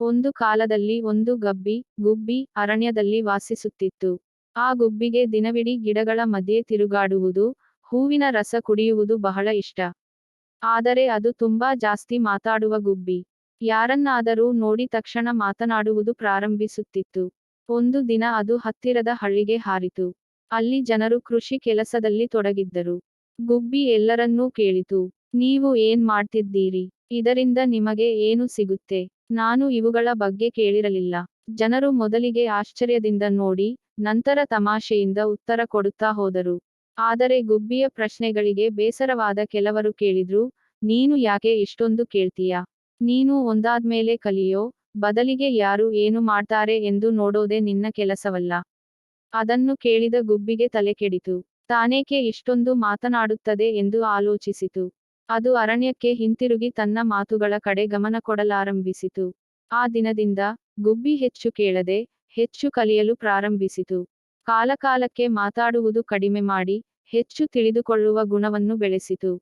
ಒಂದು ಕಾಲದಲ್ಲಿ ಒಂದು ಗುಬ್ಬಿ ಅರಣ್ಯದಲ್ಲಿ ವಾಸಿಸುತ್ತಿತ್ತು. ಆ ಗುಬ್ಬಿಗೆ ದಿನವಿಡೀ ಗಿಡಗಳ ಮಧ್ಯೆ ತಿರುಗಾಡುವುದು, ಹೂವಿನ ರಸ ಕುಡಿಯುವುದು ಬಹಳ ಇಷ್ಟ. ಆದರೆ ಅದು ತುಂಬಾ ಜಾಸ್ತಿ ಮಾತಾಡುವ ಗುಬ್ಬಿ. ಯಾರನ್ನಾದರೂ ನೋಡಿ ತಕ್ಷಣ ಮಾತನಾಡುವುದು ಪ್ರಾರಂಭಿಸುತ್ತಿತ್ತು. ಒಂದು ದಿನ ಅದು ಹತ್ತಿರದ ಹಳ್ಳಿಗೆ ಹಾರಿತು. ಅಲ್ಲಿ ಜನರು ಕೃಷಿ ಕೆಲಸದಲ್ಲಿ ತೊಡಗಿದ್ದರು. ಗುಬ್ಬಿ ಎಲ್ಲರನ್ನೂ ಕೇಳಿತು, ನೀವು ಏನ್ ಮಾಡ್ತಿದ್ದೀರಿ? ಇದರಿಂದ ನಿಮಗೆ ಏನು ಸಿಗುತ್ತೆ? ನಾನು ಇವುಗಳ ಬಗ್ಗೆ ಕೇಳಿರಲಿಲ್ಲ. ಜನರು ಮೊದಲಿಗೆ ಆಶ್ಚರ್ಯದಿಂದ ನೋಡಿ, ನಂತರ ತಮಾಷೆಯಿಂದ ಉತ್ತರ ಕೊಡುತ್ತಾ ಹೋದರು. ಆದರೆ ಗುಬ್ಬಿಯ ಪ್ರಶ್ನೆಗಳಿಗೆ ಬೇಸರವಾದ ಕೆಲವರು ಕೇಳಿದ್ರು, ನೀನು ಯಾಕೆ ಇಷ್ಟೊಂದು ಕೇಳ್ತೀಯಾ? ನೀನು ಒಂದಾದ್ಮೇಲೆ ಕಲಿಯೋ, ಬದಲಿಗೆ ಯಾರು ಏನು ಮಾಡ್ತಾರೆ ಎಂದು ನೋಡೋದೇ ನಿನ್ನ ಕೆಲಸವಲ್ಲ. ಅದನ್ನು ಕೇಳಿದ ಗುಬ್ಬಿಗೆ ತಲೆ ಕೆಡಿತು. ತಾನೇಕೆ ಇಷ್ಟೊಂದು ಮಾತನಾಡುತ್ತದೆ ಎಂದು ಆಲೋಚಿಸಿತು. ಅದು ಅರಣ್ಯಕ್ಕೆ ಹಿಂತಿರುಗಿ ತನ್ನ ಮಾತುಗಳ ಕಡೆ ಗಮನ ಕೊಡಲಾರಂಭಿಸಿತು. ಆ ದಿನದಿಂದ ಗುಬ್ಬಿ ಹೆಚ್ಚು ಕೇಳದೆ, ಹೆಚ್ಚು ಕಲಿಯಲು ಪ್ರಾರಂಭಿಸಿತು. ಕಾಲಕಾಲಕ್ಕೆ ಮಾತಾಡುವುದು ಕಡಿಮೆ ಮಾಡಿ, ಹೆಚ್ಚು ತಿಳಿದುಕೊಳ್ಳುವ ಗುಣವನ್ನು ಬೆಳೆಸಿತು.